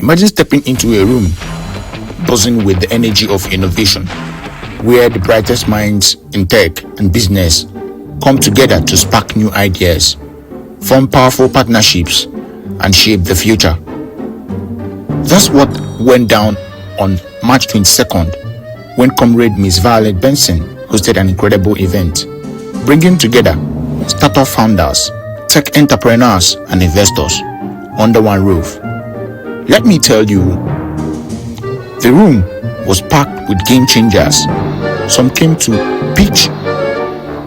Imagine stepping into a room buzzing with the energy of innovation, where the brightest minds in tech and business come together to spark new ideas, form powerful partnerships, and shape the future. That's what went down on March 22nd when Comrade Miss Violet Benson hosted an incredible event, bringing together startup founders, tech entrepreneurs, and investors under one roof. Let me tell you, the room was packed with game changers. Some came to pitch,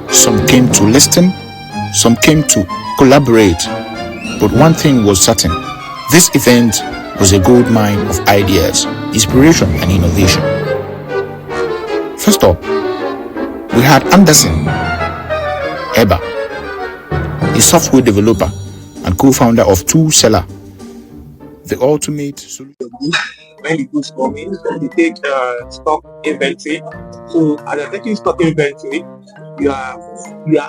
some came to listen, some came to collaborate. But one thing was certain: this event was a gold mine of ideas, inspiration, and innovation. First up, we had Anderson Eba, a software developer and co-founder of Tool Seller, the ultimate solution. When the goods come in, you take stock inventory. So as you're taking stock inventory, you are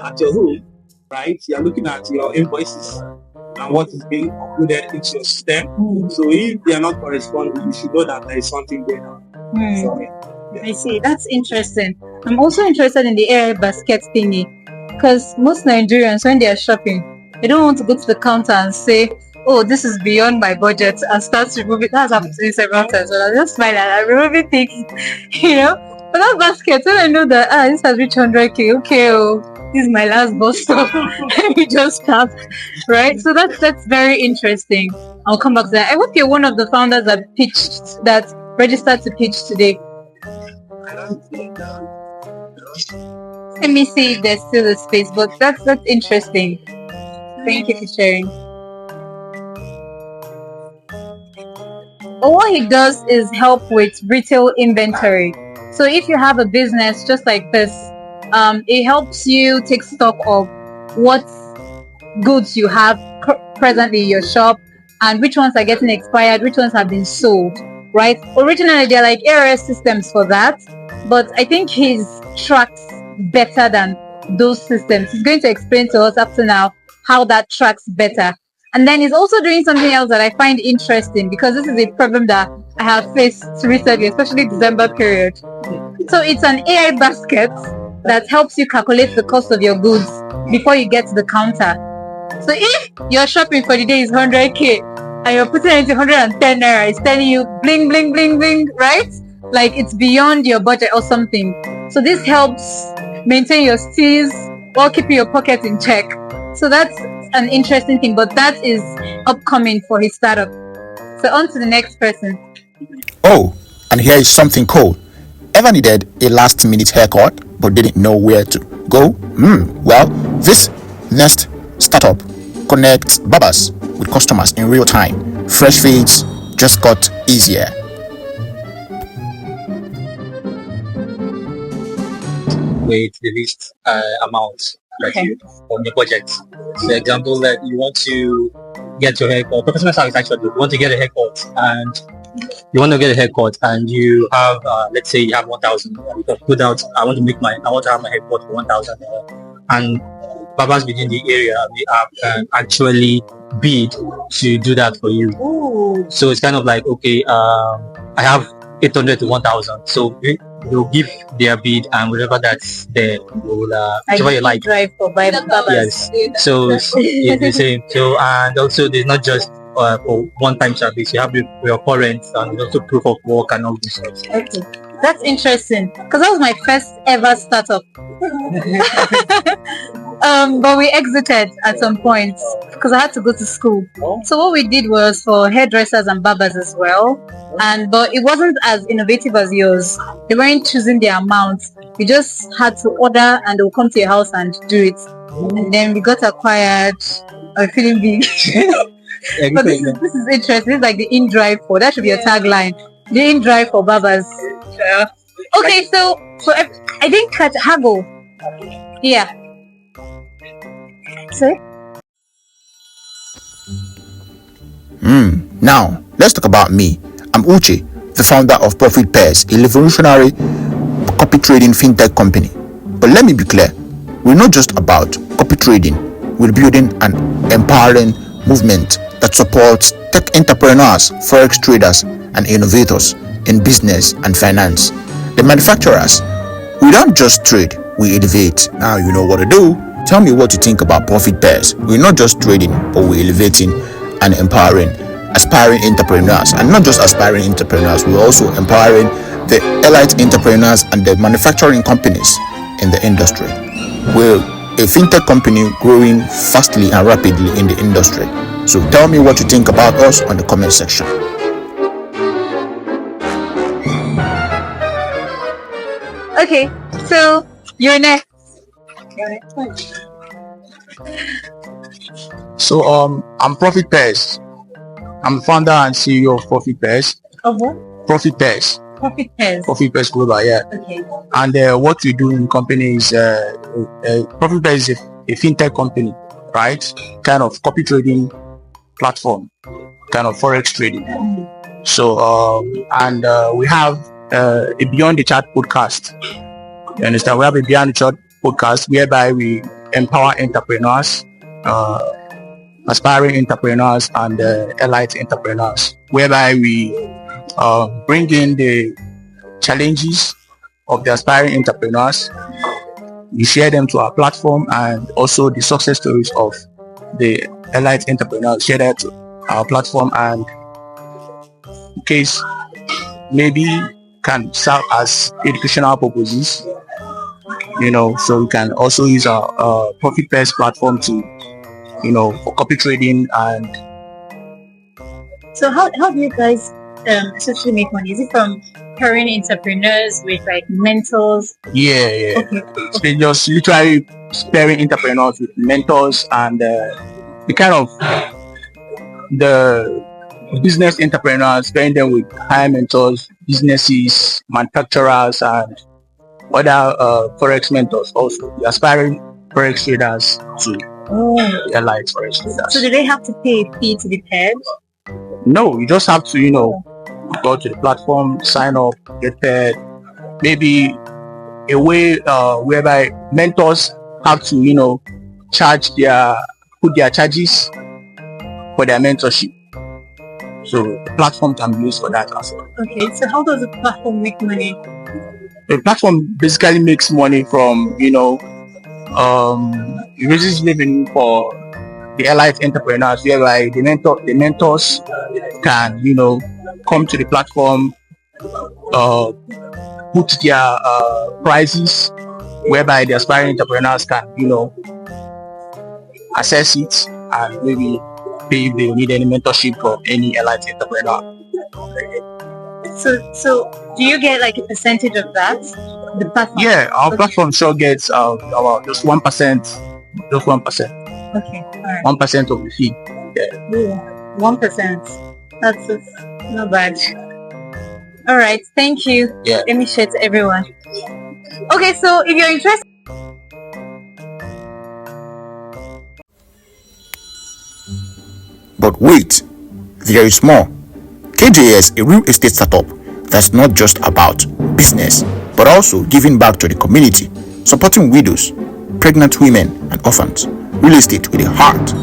at your home, right? You are looking at your invoices and what is being uploaded into your system. So if they are not corresponding, you should know that there is something going on. So, yeah. I see. That's interesting. I'm also interested in the AI basket thingy, because most Nigerians, when they are shopping, they don't want to go to the counter and say, "Oh, this is beyond my budget," and start removing. That's happened to me several times. So I just smile and I'm removing things, But that basket, when I know that this has reached 100k, okay, this is my last bus stop. Let me just start, right? So that's very interesting. I'll come back to that. I hope you're one of the founders that registered to pitch today. Let me see if there's still a space, but that's interesting. Thank you for sharing. What he does is help with retail inventory. So if you have a business just like this, it helps you take stock of what goods you have presently in your shop and which ones are getting expired, which ones have been sold, right? Originally, they're like ARS systems for that, but I think his tracks better than those systems. He's going to explain to us up to now how that tracks better. And then he's also doing something else that I find interesting, because this is a problem that I have faced recently, especially December period. So it's an AI basket that helps you calculate the cost of your goods before you get to the counter. So if your shopping for the day is 100k and you're putting it into 110 naira, it's telling you bling, bling, bling, bling, right? Like it's beyond your budget or something. So this helps maintain your steez while keeping your pocket in check. So that's an interesting thing, but that is upcoming for his startup. So on to the next person. Oh, and here is something cool. Ever needed a last-minute haircut but didn't know where to go? Well, this next startup connects barbers with customers in real time. Fresh fades just got easier. With the least amount you from your budget. For example, that you want to get your haircut. Professional service actually. You want to get a haircut and you have let's say you have 1,000. You can put out I want to have my haircut for 1,000, and barbers within the area can actually bid to do that for you. Ooh. So it's kind of like, okay, I have 800 to 1,000. So they'll give their bid, and whatever that's there, will whichever you like. Drive for barbers. Yes. So it's the same. So and also there's not just for one-time service. You have your current and also proof of work and all this stuff. Okay, that's interesting, because that was my first ever startup. But we exited at some point because I had to go to school. So what we did was for hairdressers and barbers as well, but it wasn't as innovative as yours. They weren't choosing the amount. You just had to order and they'll come to your house and do it. And then we got acquired. I'm feeling big. But this is interesting. This is like the in-drive for, that should be your tagline. The in-drive for barbers. Yeah. Okay, so I didn't catch Haggle. Yeah. Sorry? Now, let's talk about me. I'm Uche, the founder of Profit Pairs, a revolutionary copy trading fintech company. But let me be clear, we're not just about copy trading. We're building an empowering movement that supports tech entrepreneurs, forex traders, and innovators in business and finance. The manufacturers, we don't just trade, we innovate. Now you know what to do. Tell me what you think about profit pairs. We're not just trading, but we're elevating and empowering aspiring entrepreneurs. And not just aspiring entrepreneurs, we're also empowering the elite entrepreneurs and the manufacturing companies in the industry. We're a fintech company growing fastly and rapidly in the industry. So tell me what you think about us on the comment section. Okay, so you're next. So I'm Profit Pairs. I'm founder and CEO of Profit Pairs. Of what? Profit Pairs. Profit pairs. Profit Pairs Global, yeah. Okay. And what we do in the company is Profit Pairs is a fintech company, right? Kind of copy trading platform, kind of forex trading. So we have a Beyond the Chat podcast. You understand? We have a Beyond the Chat podcast whereby we empower entrepreneurs, aspiring entrepreneurs, and elite entrepreneurs, whereby we bring in the challenges of the aspiring entrepreneurs. We share them to our platform, and also the success stories of the elite entrepreneurs share that to our platform, and in case maybe can serve as educational purposes, you know. So we can also use our Profit Pairs platform to, you know, for copy trading. And so how do you guys essentially make money? Is it from pairing entrepreneurs with like mentors? Yeah. Okay. They just literally pairing entrepreneurs with mentors, and the kind of the business entrepreneurs, pairing them with high mentors, businesses, manufacturers, and other forex mentors, also the aspiring forex traders to the elite forex traders. So do they have to pay a fee to be paired? No, you just have to, you know, go to the platform, sign up, get paired. Maybe a way whereby mentors have to, you know, put their charges for their mentorship. So the platform can be used for that as well. Okay, so how does the platform make money? The platform basically makes money from, you know, it raises living for the elite entrepreneurs, whereby the mentors can, you know, come to the platform, put their prices, whereby the aspiring entrepreneurs can, you know, assess it and maybe pay if they need any mentorship from any elite entrepreneur. So do you get like a percentage of that? The platform? Yeah, our platform sure gets about just 1%. Just 1%. Okay, all right. 1% of the fee. Yeah. Ooh, 1%. That's not bad. All right, thank you. Yeah. Let me share to everyone. Okay, so if you're interested. But wait, there is more. KJS, a real estate startup that's not just about business, but also giving back to the community, supporting widows, pregnant women, and orphans. Real estate with a heart.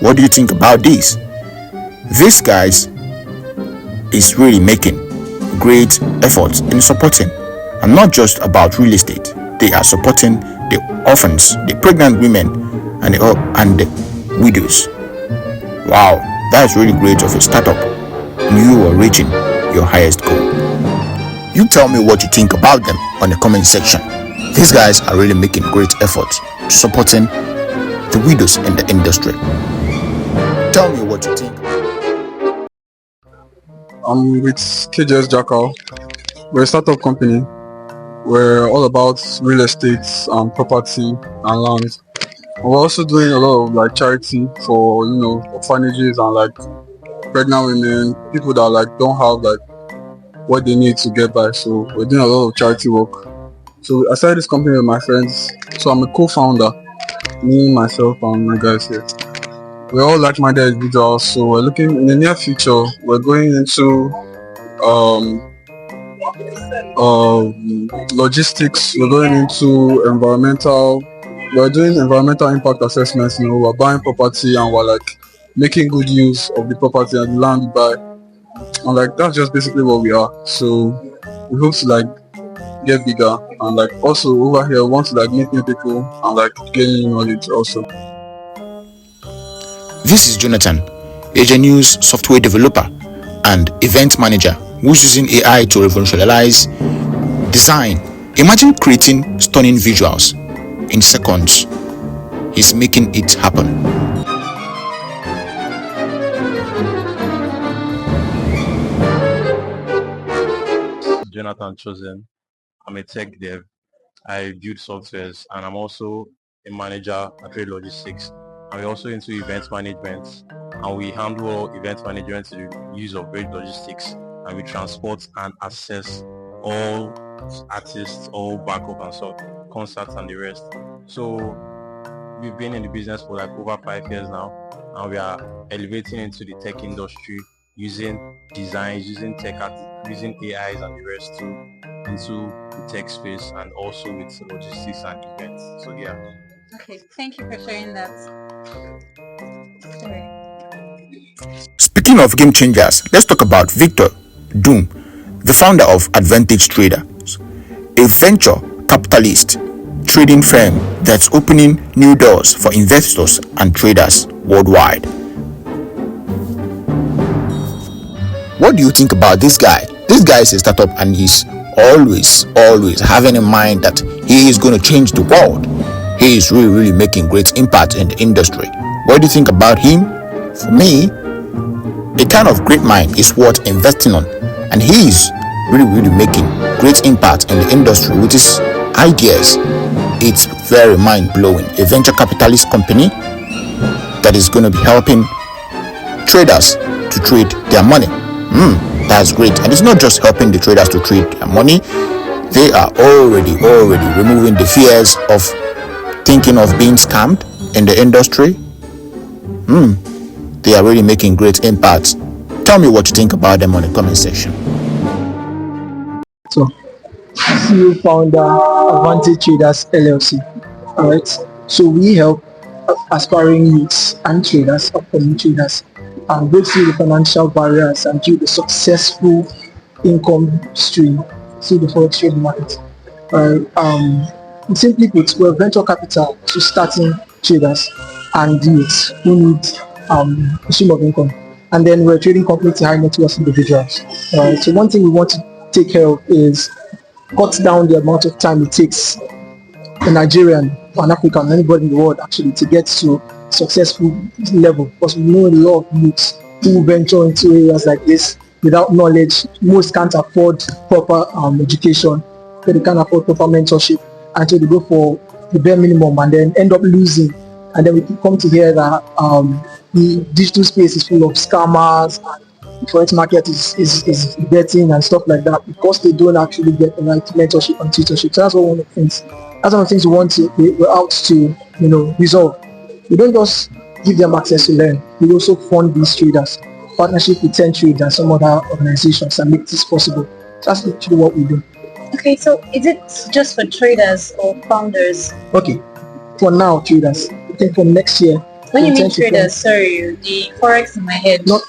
What do you think about this? These guys is really making great efforts in supporting, and not just about real estate. They are supporting the orphans, the pregnant women, and the widows. Wow, that's really great of a startup, and you are reaching your highest goal. You tell me what you think about them on the comment section. These guys are really making great efforts supporting the widows in the industry. Tell me what you think. I'm with KJS Jackal. We're a startup company. We're all about real estate and property and land. We're also doing a lot of like charity for, you know, orphanages and like pregnant women, people that like don't have like what they need to get by. So we're doing a lot of charity work. So I started this company with my friends. So I'm a co-founder, me, myself, and my guys here. We're all like-minded individuals. So we're looking in the near future. We're going into logistics. We're going into environmental. We're doing environmental impact assessments. You know, we're buying property and we're like making good use of the property and the land we buy. And like that's just basically what we are. So we hope to like get bigger, and like also over here we want to like meet new people and like gain new knowledge also. This is Jonathan, a News software developer and event manager who's using AI to revolutionize design. Imagine creating stunning visuals in seconds. He's making it happen. Jonathan Chosen. I'm a tech dev. I build softwares, and I'm also a manager at Trade Logistics. And we're also into event management, and we handle all event management through the use of Trade Logistics, and we transport and access all artists, all backup and so concerts and the rest. So we've been in the business for like over 5 years now, and we are elevating into the tech industry using designs, using tech art, using AIs and the rest too into the tech space, and also with logistics and events. So yeah. Okay, thank you for sharing that. Sorry. Speaking of game changers, let's talk about Victor Doom, the founder of Advantage Traders, a venture capitalist trading firm that's opening new doors for investors and traders worldwide. What do you think about this guy? This guy is a startup and he's always having in mind that he is going to change the world. He is really making great impact in the industry. What do you think about him? For me, a kind of great mind is worth investing on, and he is really making great impact in the industry with his ideas. It's very mind-blowing. A venture capitalist company that is going to be helping traders to trade their money. That's great. And it's not just helping the traders to trade their money. They are already removing the fears of thinking of being scammed in the industry. They are really making great impact. Tell me what you think about them on the comment section. So, CEO founder Advantage Traders LLC. Alright. So we help aspiring youths and traders, upcoming traders, break through the financial barriers and build a successful income stream through the forex trading market. Simply put, we're venture capital to starting traders and youths who need a stream of income. And then we're a trading company to high net worth individuals. So one thing we want to take care of is cut down the amount of time it takes a Nigerian or an African, anybody in the world actually, to get to successful level, because we know a lot of youths who venture into areas like this without knowledge. Most can't afford proper education, they can't afford proper mentorship, and so they go for the bare minimum and then end up losing. And then we come to hear that the digital space is full of scammers, and the forex market is betting and stuff like that, because they don't actually get the right mentorship and tutorship. So that's one of the things. That's one of the things we're out to resolve. We don't just give them access to learn. We also fund these traders, partnership with 10 Trades and some other organizations, and make this possible. That's actually what we do. Okay, so is it just for traders or founders? Okay, for now, traders. I think for next year. When you mean traders, sorry, the forex in my head. Not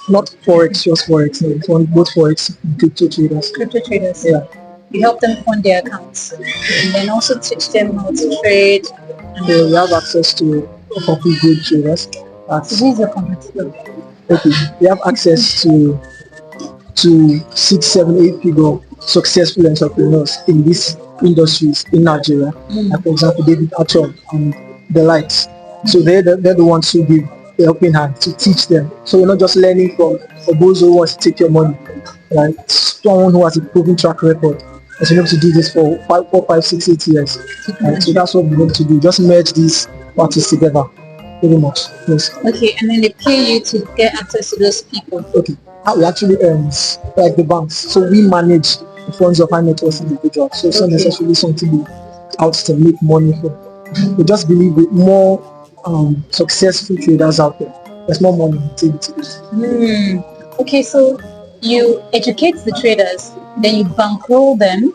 forex, just forex. No, it's on both forex and crypto traders. Crypto traders. Yeah. You help them fund their accounts, and then also teach them how to trade. And we have access to copy good traders. So who's your competitor? Okay, we have access to 6, 7, 8 figure successful entrepreneurs in these industries in Nigeria. Like for example, David Achol and the likes. So they're the ones who give the helping hand to teach them. So we're not just learning from a bozo who wants to take your money, right? Someone who has a proven track record has been able to do this for 4, 5, 6, 8 years. Right? So that's what we want to do. Just merge these parties together. Very much. Yes. Okay, and then they pay you to get access to those people. Okay. How we actually earn, like the banks. So we manage the funds of high net worth individuals. So it's not necessarily something we out to make money for. We just believe with more successful traders out there, there's more money to this. Okay, so you educate the traders, then you bankroll them.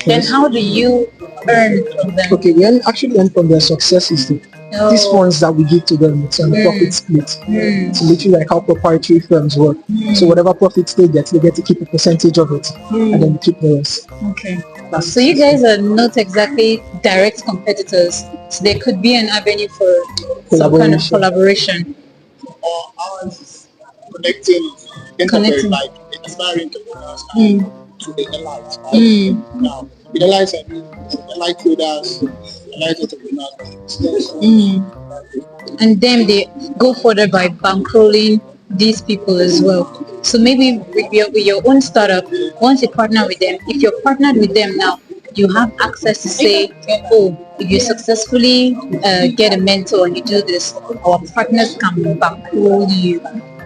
Then how do you earn from them? Okay, we actually earn from their successes. these funds that we give to them, it's on the profit split. It's literally like how proprietary firms work. So whatever profits they get to keep a percentage of it, and then we keep the rest. Okay. So you guys are not exactly direct competitors. So there could be an avenue for some kind of collaboration. Connecting like aspiring entrepreneurs to the elites. Now, with elites, I mean elite traders, elite entrepreneurs. And then they go further by bankrolling these people as well. So maybe with your own startup, once you partner with them, if you're partnered with them now, you have access to say, oh, if you successfully get a mentor and you do this, our partners can bankroll you.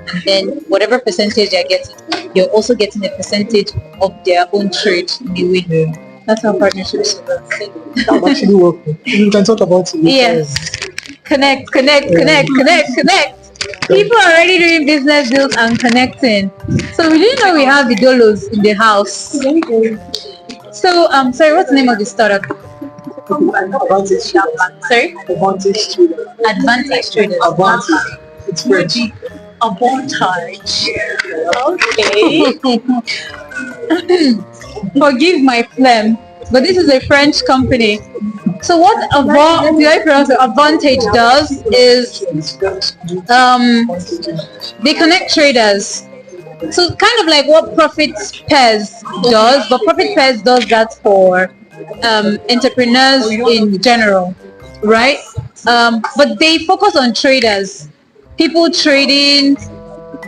And then whatever percentage they're getting, you're also getting a percentage of their own trade in a way. That's how partnerships work. That actually work. You can talk about it. Yes. Connect. People are already doing business deals and connecting. So we didn't know we have the dolos in the house. So sorry, what's the name of the startup? Advantage traders. Sorry? Advantage traders. Advantage traders. Advantage. It's French. Advantage. Okay. Forgive my phlegm, but this is a French company. So what Advantage does is they connect traders. So kind of like what Profit Pairs does, but Profit Pairs does that for entrepreneurs in general, right? But they focus on traders, people trading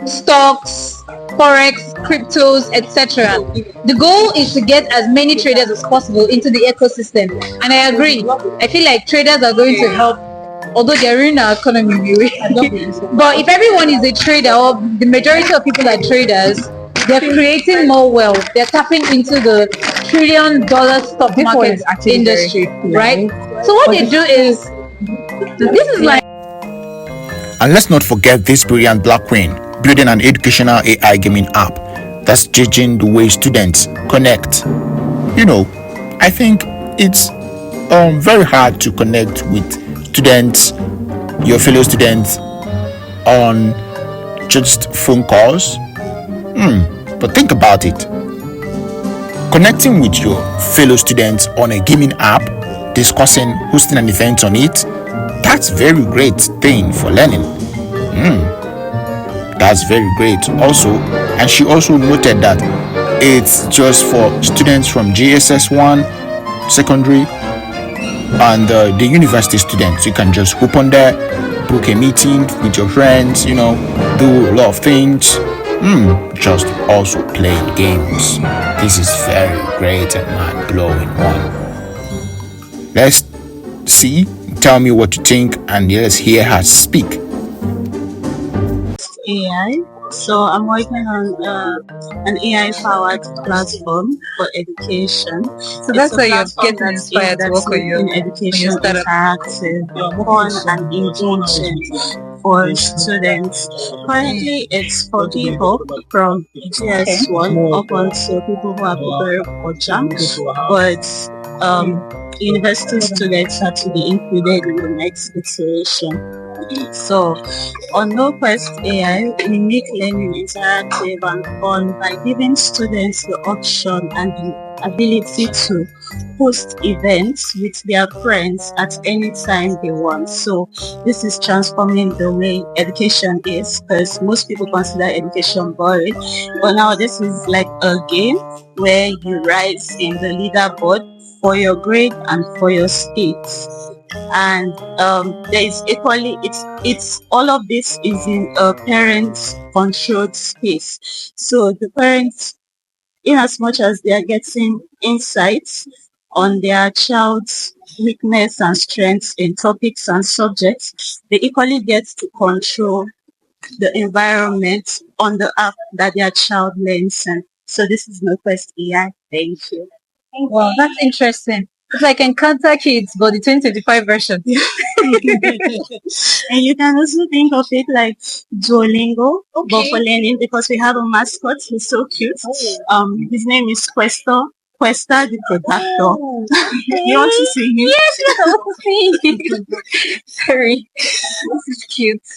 stocks, forex, cryptos, etc. The goal is to get as many traders as possible into the ecosystem, and I agree. I feel like traders are going to help, although they're ruining our economy. But if everyone is a trader, or the majority of people are traders, they're creating more wealth. They're tapping into the $1 trillion stock market industry, right? So what they do is, this is like. And let's not forget this brilliant black queen building an educational AI gaming app that's changing the way students connect. You know, I think it's very hard to connect with students, your fellow students, on just phone calls. But think about it. Connecting with your fellow students on a gaming app, discussing, hosting an event on it, that's very great thing for learning. That's very great also. And she also noted that it's just for students from JSS 1 secondary and the university students. You can just hop on there, book a meeting with your friends, do a lot of things, just also playing games. This is very great and mind-blowing one. Let's see, tell me what you think, and let's hear her speak. AI. So I'm working on an AI-powered platform for education. So that's why you're getting inspired to work on your education, interactive, fun and engaging for students. Currently, it's for people from GS1 up until people who are preparing for JAM, but university students are to be included in the next iteration. So, on NoQuest AI, we make learning interactive and fun by giving students the option and the ability to host events with their friends at any time they want. So, this is transforming the way education is, because most people consider education boring. But now this is like a game where you rise in the leaderboard for your grade and for your state. And there is equally, it's all of this is in a parent controlled space. So the parents, in as much as they are getting insights on their child's weakness and strengths in topics and subjects, they equally get to control the environment on the app that their child learns in. So this is NoQuest AI. Thank you. Wow, that's interesting. It's like Encounter Kids, but the 2025 version. And you can also think of it like Duolingo, but for learning, because we have a mascot. He's so cute. His name is Questor. Questa the protector. You want to see him? Yes, yes, I want to see. Sorry, this is cute.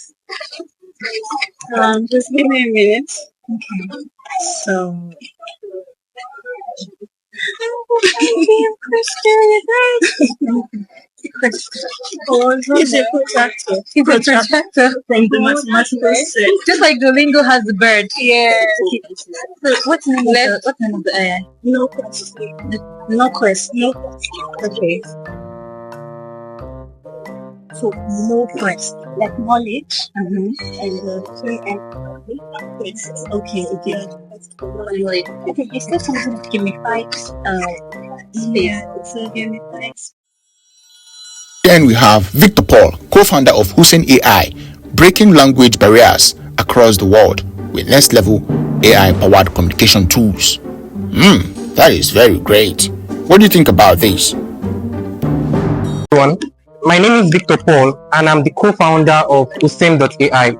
Just give me a minute. Okay. So he's a protector. He's a projector From the mathematical set. just like Duolingo has the bird. Yeah. So what's the name of the AI? No quest. No quest. No quest. Okay. So no quest. Like knowledge. And the quest. Okay, okay. Okay, is there something gamified? Yeah, it's a gamified. Then we have Victor Paul, co-founder of Hussein AI, breaking language barriers across the world with next level AI-powered communication tools. That is very great. What do you think about this? Everyone, my name is Victor Paul and I'm the co-founder of Hussein.ai.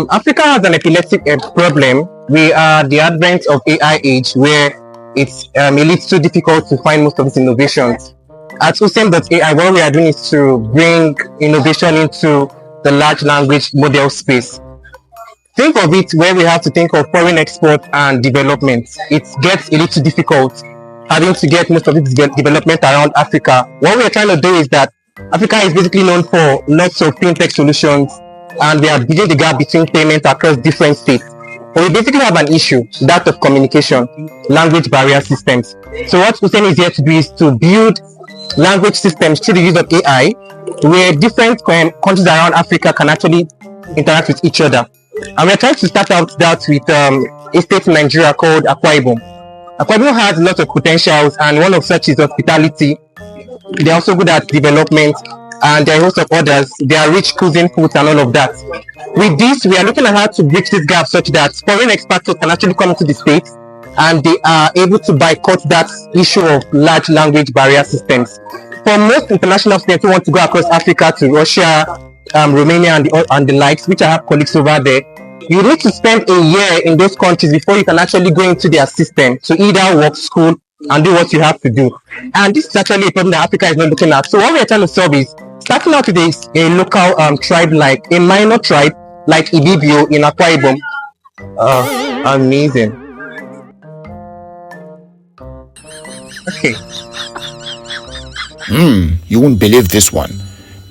Africa has an epileptic problem. We are the advent of AI age where it's a little difficult to find most of these innovations. At Hussein.ai, what we are doing is to bring innovation into the large language model space. Think of it where we have to think of foreign export and development. It gets a little difficult having to get most of this development around Africa. What we are trying to do is that Africa is basically known for lots of fintech solutions and we are bridging the gap between payments across different states. But we basically have an issue, that of communication, language barrier systems. So what Hussein is here to do is to build language systems through the use of AI, where different countries around Africa can actually interact with each other. And we're trying to start out that with a state in Nigeria called Akwa Ibom. Akwa Ibom has a lot of potentials, and one of such is hospitality. They're also good at development, and there are also others. They are rich cuisine foods and all of that. With this, we are looking at how to bridge this gap such that foreign experts can actually come into the States and they are able to boycott that issue of large language barrier systems. For most international students who want to go across Africa to Russia, Romania and the likes, which I have colleagues over there, you need to spend a year in those countries before you can actually go into their system to either work, school, and do what you have to do. And this is actually a problem that Africa is not looking at. So what we are trying to solve is starting out with a local tribe, like a minor tribe like Ibibio in Akwa Ibom. Amazing. Okay. You won't believe this one.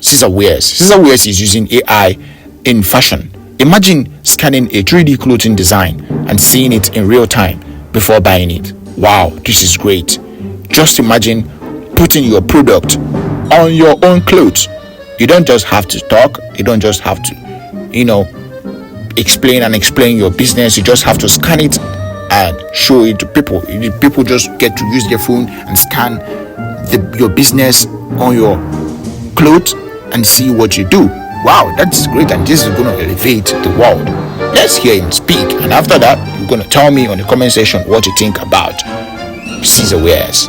Caesar Wears is using AI in fashion. Imagine scanning a 3D clothing design and seeing it in real time before buying it. Wow, this is great. Just imagine putting your product on your own clothes. You don't just have to talk, you don't just have to, explain your business. You just have to scan it and show it to people. People just get to use their phone and scan your business on your clothes and see what you do. Wow, that's great, and this is going to elevate the world. Let's hear him speak, and after that, you're going to tell me on the comment section what you think about Caesar Wears.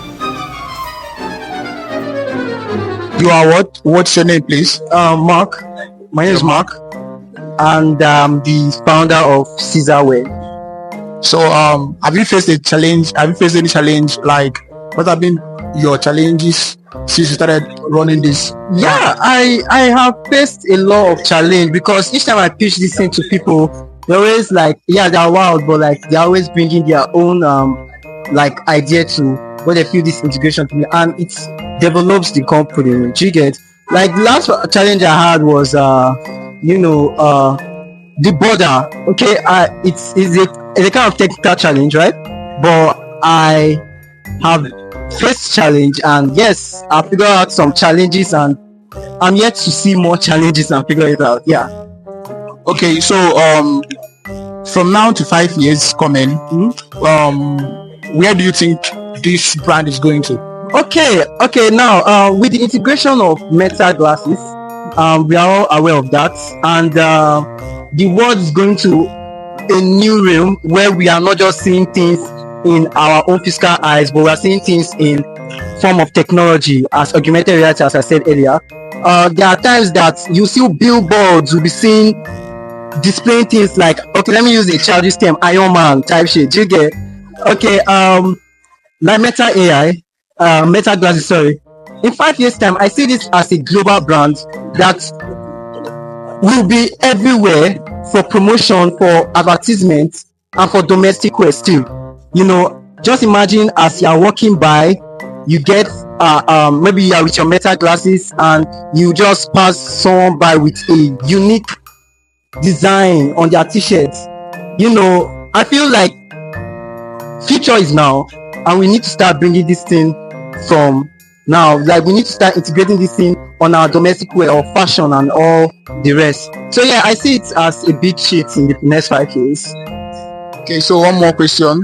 You are what? What's your name, please? Mark. My name is Mark, and I'm the founder of Caesar Wear. So, have you faced a challenge? Have you faced any challenge? Like, what have been your challenges since you started running this? Yeah, I have faced a lot of challenge because each time I pitch this thing to people, they're always like, yeah, they're wild, but like they're always bringing their own like idea to what they feel this integration to be, and it develops the company. Do you get? Like the last challenge I had was the border. Okay, it's a kind of technical challenge, right? But I have faced challenge, and yes, I figured out some challenges, and I'm yet to see more challenges and figure it out. Yeah. Okay, so from now to 5 years coming, where do you think this brand is going to? Okay. Now, with the integration of Meta glasses, we are all aware of that, and the world is going to a new realm where we are not just seeing things in our own physical eyes, but we are seeing things in form of technology as augmented reality, as I said earlier. There are times that you see billboards will be seen displaying things like, okay, let me use a childish term, Iron Man type shit. Do you get? Okay, like Meta AI, Meta glasses. Sorry. In 5 years' time, I see this as a global brand that will be everywhere for promotion, for advertisement, and for domestic wear too. Just imagine as you are walking by, you get maybe you are with your Meta glasses and you just pass someone by with a unique design on their t-shirt. I feel like future is now, and we need to start bringing this thing from now. Like, we need to start integrating this thing on our domestic wear or fashion and all the rest. So yeah, I see it as a big shift in the next 5 years. Okay, so one more question.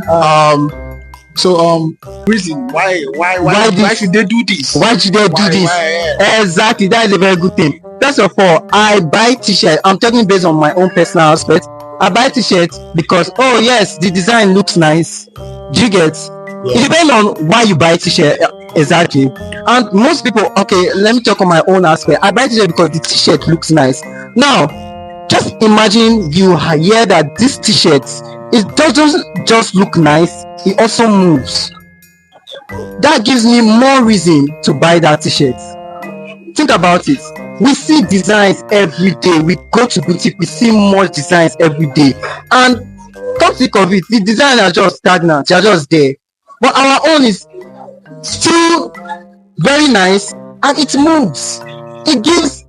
Reason why should they do this? Why should they do this? Why? Exactly, that is a very good thing. First of all, I buy t-shirt. I'm talking based on my own personal aspect. I buy t-shirts because, oh yes, the design looks nice. Do you get? It depends on why you buy t-shirt. Exactly. And most people, okay, let me talk on my own aspect. I buy t-shirt because the t-shirt looks nice. Now, just imagine you hear that this t-shirt, it doesn't just look nice, it also moves. That gives me more reason to buy that t-shirt. Think about it. We see designs every day. We go to boutique, we see more designs every day. And come think of it, the designs are just stagnant, they're just there. But our own is still very nice and it moves. It gives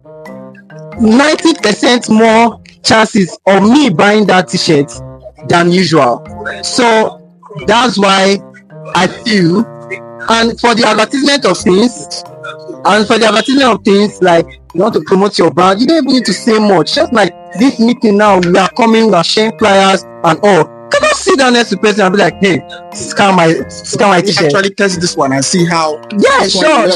90% more chances of me buying that t-shirt than usual. So that's why I feel, and for the advertisement of things, like you want to promote your brand, you don't even need to say much. Just like this meeting now, we are coming, we are sharing flyers and all. Can I sit down next to the person and be like, hey, scan my t-shirt? Actually test this one and see how. Yeah, sure.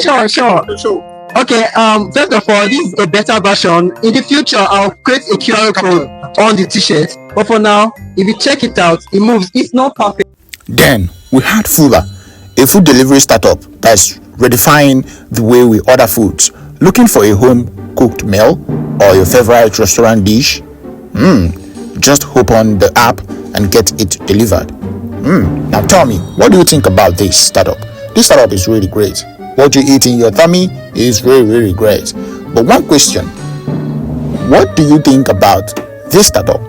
Okay, first of all, this is a beta version. In the future, I'll create a QR code on the t-shirt. But for now, if you check it out, it moves. It's not perfect. Then we had Fuba, a food delivery startup that's redefining the way we order foods. Looking for a home cooked meal or your favorite restaurant dish? Just hop on the app and get it delivered. Now tell me, what do you think about this startup? This startup is really great. What you eat in your tummy is really, really great. But one question, what do you think about this startup?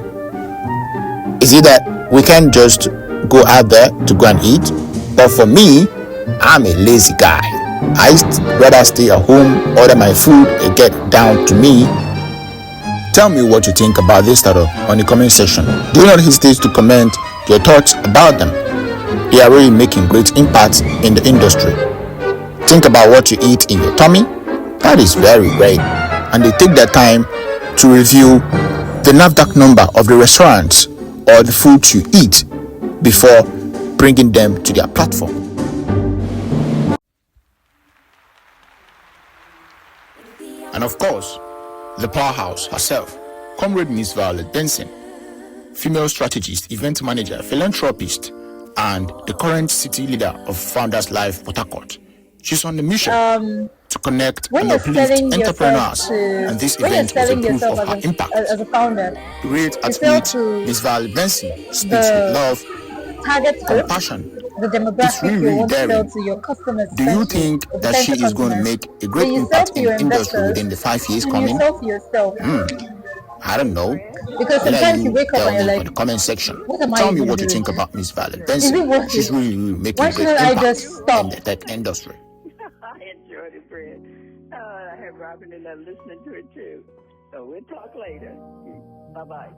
Is it that we can just go out there to go and eat? But for me, I'm a lazy guy. I rather stay at home, order my food, and get down to me. Tell me what you think about this startup on the comment section. Do not hesitate to comment your thoughts about them. They are really making great impact in the industry. Think about what you eat in your tummy. That is very great. And they take their time to review the NAFDAC number of the restaurants or the food you eat before bringing them to their platform. And of course, the powerhouse herself, Comrade Miss Violet Benson, female strategist, event manager, philanthropist, and the current city leader of Founders Life Port Harcourt. She's on the mission to connect and uplift entrepreneurs, and this event is a proof of her impact. As a founder, Great athlete, Miss Violet Benson speaks with love, compassion. The demographic really you want to sell daring. to your customers. Do you think that she is going to make a great impact in the industry within the 5 years coming? You sell to yourself. I don't know. Because sometimes you wake up and you're like, in the comment section. What Tell me what you think about Miss Violet Benson. She's really making a great impact in the tech industry. I enjoyed it, Fred. I have Robin and I'm listening to it too. So we'll talk later. Bye-bye.